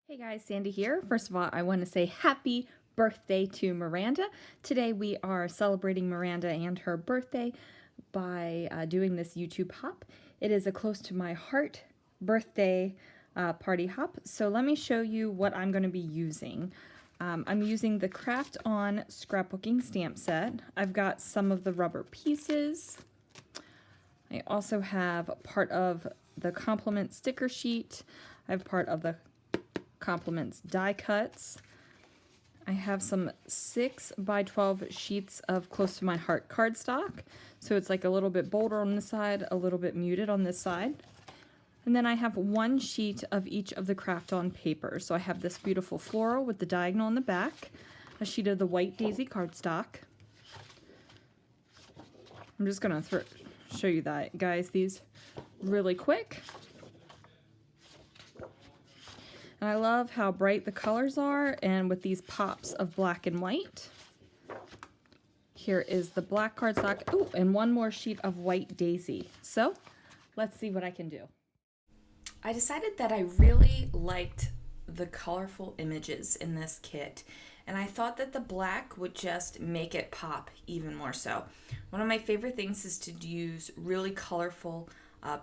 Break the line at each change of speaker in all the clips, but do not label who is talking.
Hey guys, Sandy here. First of all, I want to say happy birthday to Miranda. Today we are celebrating Miranda and her birthday by doing this YouTube hop. It is a close to my heart birthday party hop. So let me show you what I'm going to be using. I'm using the Craft On scrapbooking stamp set. I've got some of the rubber pieces. I also have part of the compliment sticker sheet. I have part of the compliments die cuts. I have some 6 by 12 sheets of close to my heart cardstock. So it's like a little bit bolder on this side, a little bit muted on this side. And then I have 1 sheet of each of the Craft On papers. So I have this beautiful floral with the diagonal on the back, a sheet of the white daisy cardstock. I'm just gonna show you that, guys, these really quick. And I love how bright the colors are, and with these pops of black and white. Here is the black cardstock. Oh, and 1 more sheet of white daisy. So let's see what I can do. I decided that I really liked the colorful images in this kit, and I thought that the black would just make it pop even more so. One of my favorite things is to use really colorful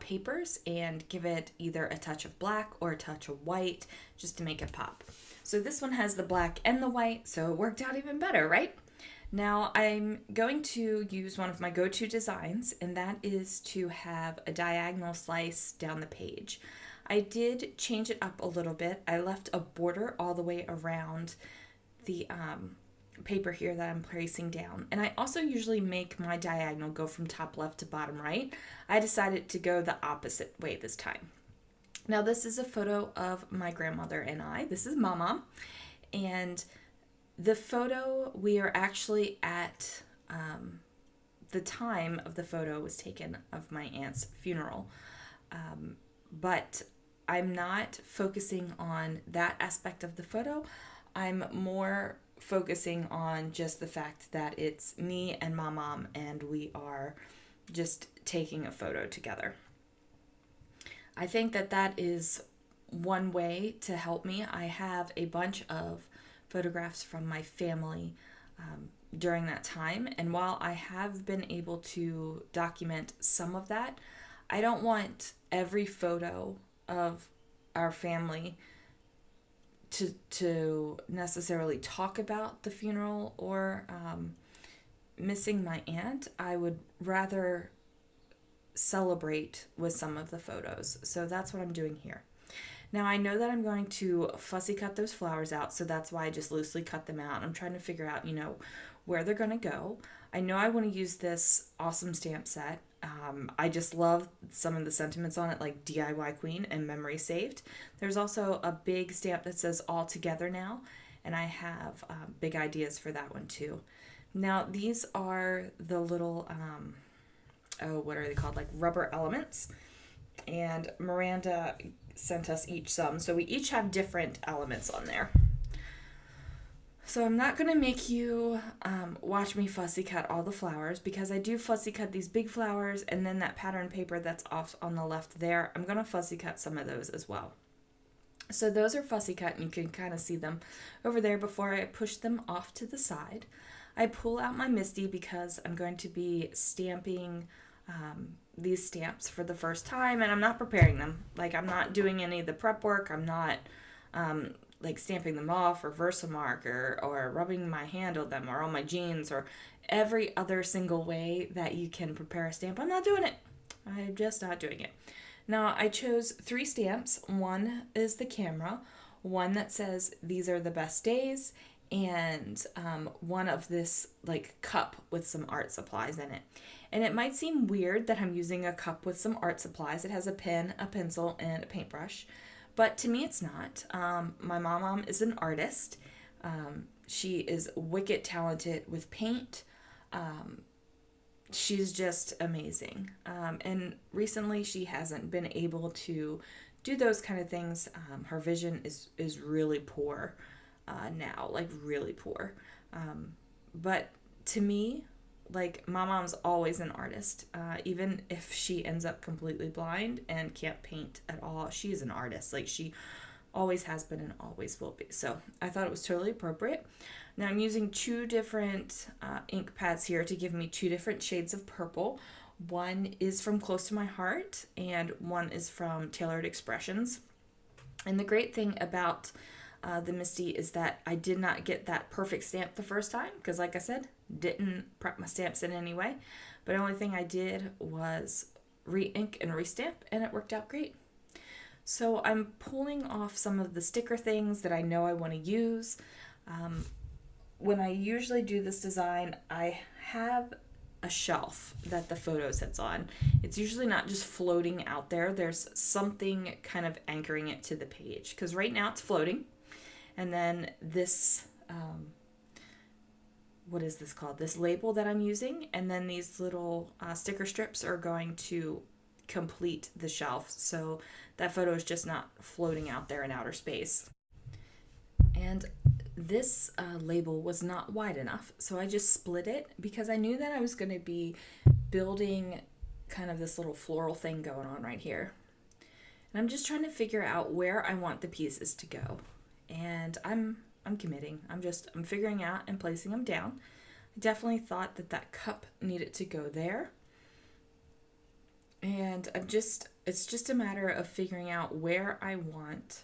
papers and give it either a touch of black or a touch of white just to make it pop. So this one has the black and the white, so it worked out even better, right? Now I'm going to use one of my go-to designs, and that is to have a diagonal slice down the page. I did change it up a little bit. I left a border all the way around the paper here that I'm placing down. And I also usually make my diagonal go from top left to bottom right. I decided to go the opposite way this time. Now this is a photo of my grandmother and I. This is Mama. And the photo, we are actually at the time of the photo was taken of my aunt's funeral. But I'm not focusing on that aspect of the photo. I'm more focusing on just the fact that it's me and my mom, and we are just taking a photo together. I think that that is one way to help me. I have a bunch of photographs from my family during that time, and while I have been able to document some of that, I don't want every photo of our family to necessarily talk about the funeral or missing my aunt. I would rather celebrate with some of the photos. So that's what I'm doing here. Now I know that I'm going to fussy cut those flowers out, so that's why I just loosely cut them out. I'm trying to figure out, where they're going to go. I know I want to use this awesome stamp set. I just love some of the sentiments on it, like DIY Queen and Memory Saved. There's also a big stamp that says All Together Now, and I have big ideas for that one too. Now these are the little, what are they called? Like rubber elements. And Miranda sent us each some, so we each have different elements on there. So I'm not going to make you watch me fussy cut all the flowers, because I do fussy cut these big flowers, and then that pattern paper that's off on the left there, I'm going to fussy cut some of those as well. So those are fussy cut, and you can kind of see them over there before I push them off to the side. I pull out my MISTI because I'm going to be stamping these stamps for the first time, and I'm not preparing them. Like, I'm not doing any of the prep work. I'm not like stamping them off or Versamark or rubbing my hand on them or on my jeans or every other single way that you can prepare a stamp. I'm not doing it. I'm just not doing it. Now I chose 3 stamps. One is the camera, one that says these are the best days, and one of this like cup with some art supplies in it. And it might seem weird that I'm using a cup with some art supplies. It has a pen, a pencil, and a paintbrush. But to me, it's not. My mom is an artist. She is wicked talented with paint. She's just amazing. And recently, she hasn't been able to do those kind of things. Her vision is really poor now, like really poor. But to me, like, my mom's always an artist. Even if she ends up completely blind and can't paint at all, she's an artist. Like, she always has been and always will be. So I thought it was totally appropriate. Now I'm using two different ink pads here to give me two different shades of purple. One is from Close to My Heart and one is from Tailored Expressions. And the great thing about the Misty is that I did not get that perfect stamp the first time because, like I said, didn't prep my stamps in any way. But the only thing I did was re-ink and restamp, and it worked out great. So I'm pulling off some of the sticker things that I know I want to use. When I usually do this design, I have a shelf that the photo sits on. It's usually not just floating out there. There's something kind of anchoring it to the page, because right now it's floating. And then this, what is this called? This label that I'm using, and then these little sticker strips are going to complete the shelf, so that photo is just not floating out there in outer space. And this label was not wide enough, so I just split it because I knew that I was going to be building kind of this little floral thing going on right here. And I'm just trying to figure out where I want the pieces to go. And I'm committing. I'm figuring out and placing them down. I definitely thought that that cup needed to go there. And it's just a matter of figuring out where I want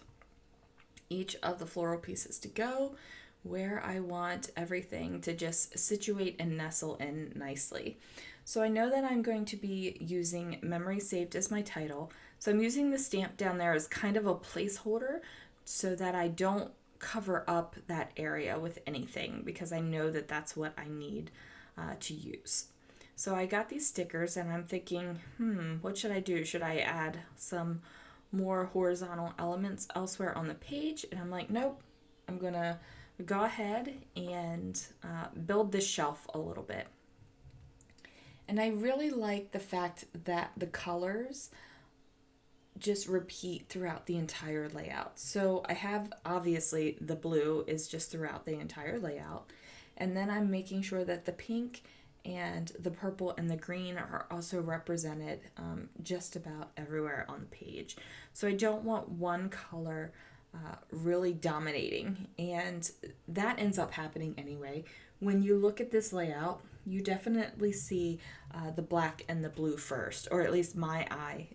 each of the floral pieces to go, where I want everything to just situate and nestle in nicely. So I know that I'm going to be using Memory Saved as my title. So I'm using the stamp down there as kind of a placeholder so that I don't cover up that area with anything, because I know that that's what I need to use. So I got these stickers and I'm thinking, what should I do? Should I add some more horizontal elements elsewhere on the page? And I'm like, nope, I'm gonna go ahead and build this shelf a little bit. And I really like the fact that the colors just repeat throughout the entire layout. So I have, obviously, the blue is just throughout the entire layout. And then I'm making sure that the pink and the purple and the green are also represented just about everywhere on the page. So I don't want one color really dominating, and that ends up happening anyway. When you look at this layout, you definitely see the black and the blue first, or at least my eye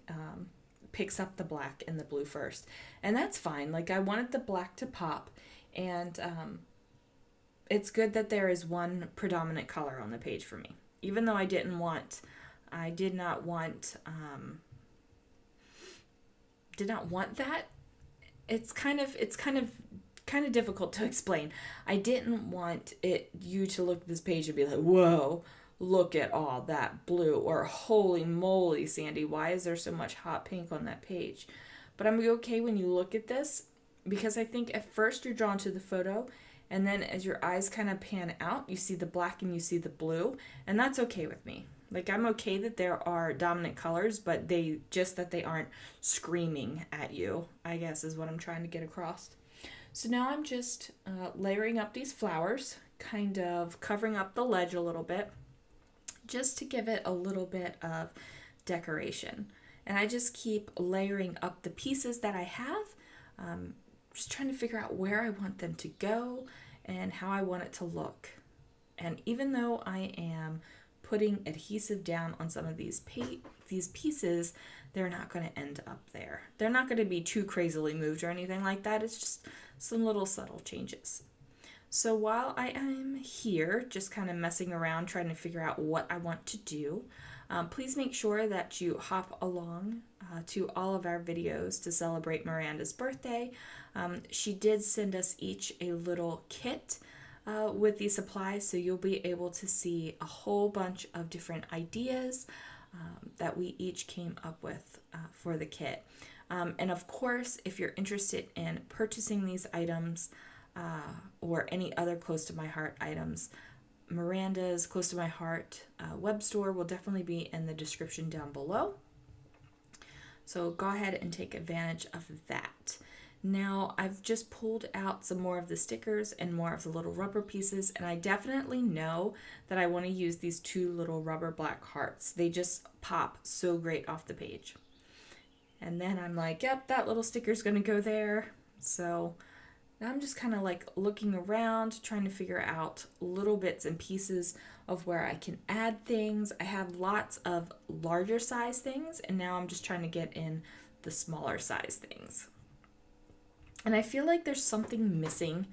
picks up the black and the blue first, and that's fine. Like, I wanted the black to pop, and it's good that there is one predominant color on the page for me, even though I did not want that. It's kind of difficult to explain. I didn't want you to look at this page and be like, whoa, look at all that blue, or holy moly, Sandy, why is there so much hot pink on that page? But I'm okay when you look at this, because I think at first you're drawn to the photo, and then as your eyes kind of pan out, you see the black and you see the blue, and that's okay with me. Like, I'm okay that there are dominant colors, but they aren't screaming at you, I guess, is what I'm trying to get across. So now I'm just layering up these flowers, kind of covering up the ledge a little bit, just to give it a little bit of decoration. And I just keep layering up the pieces that I have, just trying to figure out where I want them to go and how I want it to look. And even though I am putting adhesive down on some of these pieces, they're not going to end up there. They're not going to be too crazily moved or anything like that. It's just some little subtle changes. So while I am here just kind of messing around trying to figure out what I want to do, please make sure that you hop along to all of our videos to celebrate Miranda's birthday. She did send us each a little kit with these supplies, so you'll be able to see a whole bunch of different ideas that we each came up with for the kit. And of course, if you're interested in purchasing these items or any other Close to My Heart items, Miranda's Close to My Heart web store will definitely be in the description down below. So go ahead and take advantage of that. Now, I've just pulled out some more of the stickers and more of the little rubber pieces, and I definitely know that I want to use these two little rubber black hearts. They just pop so great off the page. And then I'm like, yep, that little sticker's going to go there. So now I'm just kind of like looking around, trying to figure out little bits and pieces of where I can add things. I have lots of larger size things, and now I'm just trying to get in the smaller size things. And I feel like there's something missing.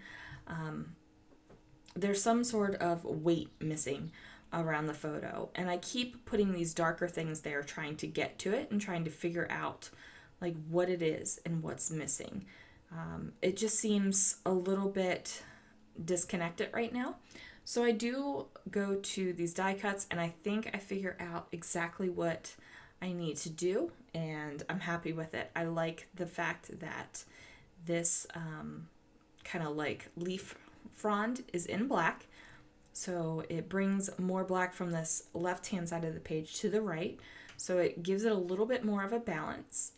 There's some sort of weight missing around the photo. And I keep putting these darker things there, trying to get to it and trying to figure out like what it is and what's missing. It just seems a little bit disconnected right now. So I do go to these die cuts, and I think I figure out exactly what I need to do, and I'm happy with it. I like the fact that this kind of like leaf frond is in black, so it brings more black from this left hand side of the page to the right, so it gives it a little bit more of a balance.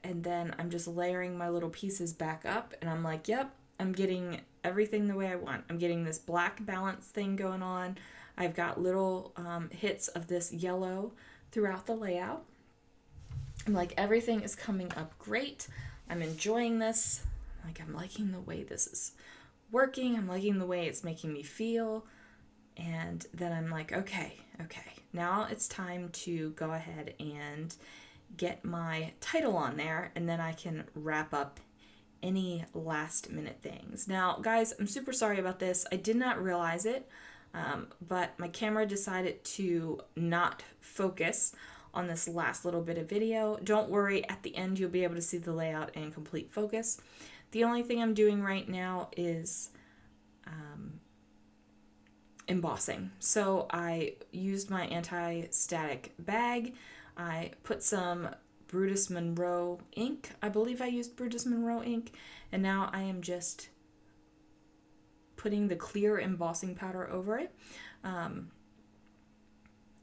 And then I'm just layering my little pieces back up, and I'm like, yep, I'm getting everything the way I want. I'm getting this black balance thing going on. I've got little hits of this yellow throughout the layout. I'm like, everything is coming up great. I'm enjoying this. Like, I'm liking the way this is working. I'm liking the way it's making me feel. And then I'm like, okay, now it's time to go ahead and get my title on there, and then I can wrap up any last minute things. Now, guys, I'm super sorry about this. I did not realize it, but my camera decided to not focus on this last little bit of video. Don't worry, at the end you'll be able to see the layout in complete focus. The only thing I'm doing right now is embossing. So I used my anti-static bag. I put some Brutus Monroe ink. I believe I used Brutus Monroe ink. And now I am just putting the clear embossing powder over it. And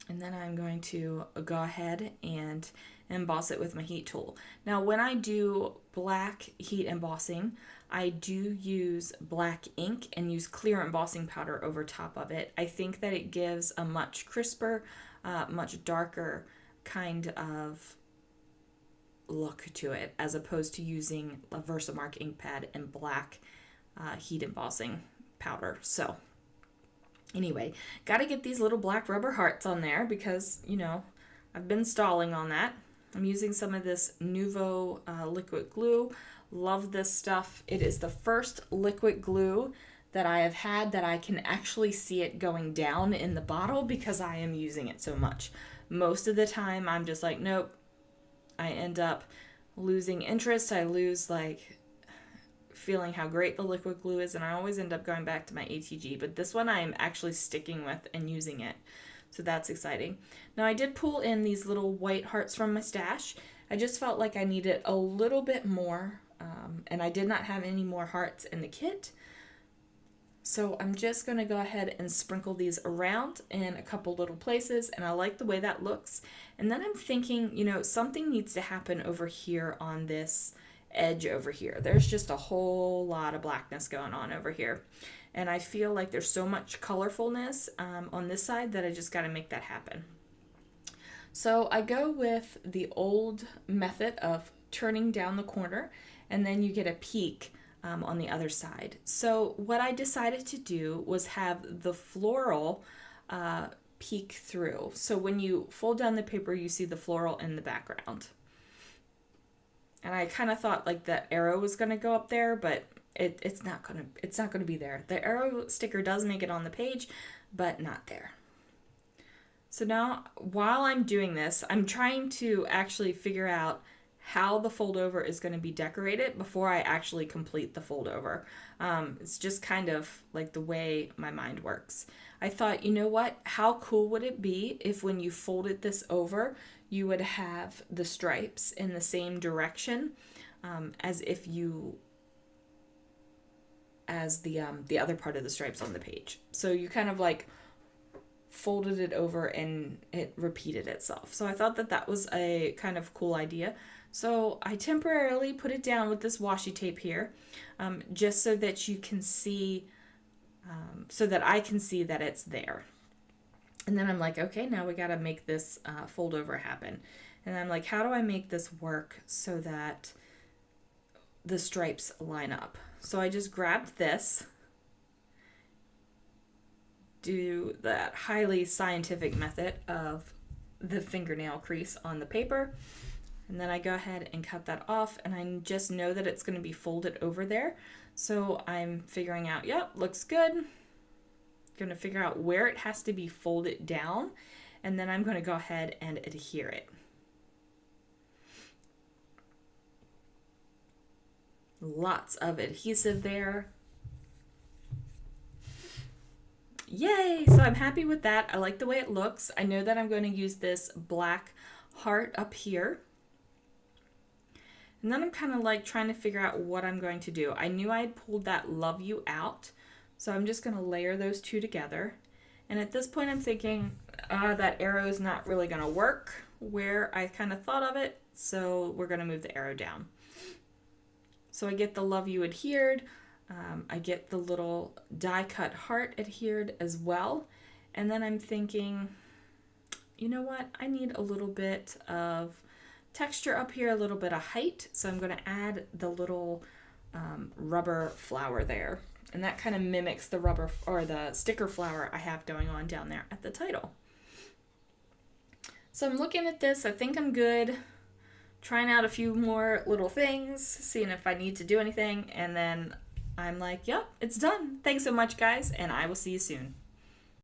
then I'm going to go ahead and emboss it with my heat tool. Now, when I do black heat embossing, I do use black ink and use clear embossing powder over top of it. I think that it gives a much crisper, much darker kind of look to it, as opposed to using a Versamark ink pad and black heat embossing powder. So anyway, got to get these little black rubber hearts on there because, you know, I've been stalling on that. I'm using some of this Nuvo liquid glue. Love this stuff. It is the first liquid glue that I have had that I can actually see it going down in the bottle because I am using it so much. Most of the time I'm just like, nope. I end up losing interest. I lose like feeling how great the liquid glue is, and I always end up going back to my ATG, but this one I'm actually sticking with and using it. So that's exciting. Now, I did pull in these little white hearts from my stash. I just felt like I needed a little bit more, and I did not have any more hearts in the kit. So I'm just going to go ahead and sprinkle these around in a couple little places, and I like the way that looks. And then I'm thinking, you know, something needs to happen over here on this edge over here. There's just a whole lot of blackness going on over here. And I feel like there's so much colorfulness on this side that I just got to make that happen. So I go with the old method of turning down the corner, and then you get a peak on the other side. So what I decided to do was have the floral peek through. So when you fold down the paper, you see the floral in the background. And I kind of thought like the arrow was going to go up there, but it's not going to be there. The arrow sticker does make it on the page, but not there. So now while I'm doing this, I'm trying to actually figure out how the fold over is going to be decorated before I actually complete the fold over. It's just kind of like the way my mind works. I thought, you know what? How cool would it be if when you folded this over, you would have the stripes in the same direction as the other part of the stripes on the page. So you kind of like folded it over and it repeated itself. So I thought that that was a kind of cool idea. So I temporarily put it down with this washi tape here, just so that you can see, so that I can see that it's there. And then I'm like, okay, now we got to make this fold over happen. And I'm like, how do I make this work so that the stripes line up. So I just grabbed this, do that highly scientific method of the fingernail crease on the paper, and then I go ahead and cut that off, and I just know that it's going to be folded over there. So I'm figuring out, yep, looks good. Going to figure out where it has to be folded down, and then I'm going to go ahead and adhere it. Lots of adhesive there. Yay! So I'm happy with that. I like the way it looks. I know that I'm going to use this black heart up here. And then I'm kind of like trying to figure out what I'm going to do. I knew I had pulled that love you out, so I'm just going to layer those two together. And at this point I'm thinking that arrow is not really going to work where I kind of thought of it, so we're going to move the arrow down. So I get the love you adhered, I get the little die cut heart adhered as well, and then I'm thinking, you know what, I need a little bit of texture up here, a little bit of height, so I'm going to add the little rubber flower there, and that kind of mimics the rubber or the sticker flower I have going on down there at the title. So I'm looking at this, I think I'm good. Trying out a few more little things, seeing if I need to do anything, and then I'm like, yep, it's done. Thanks so much, guys, and I will see you soon.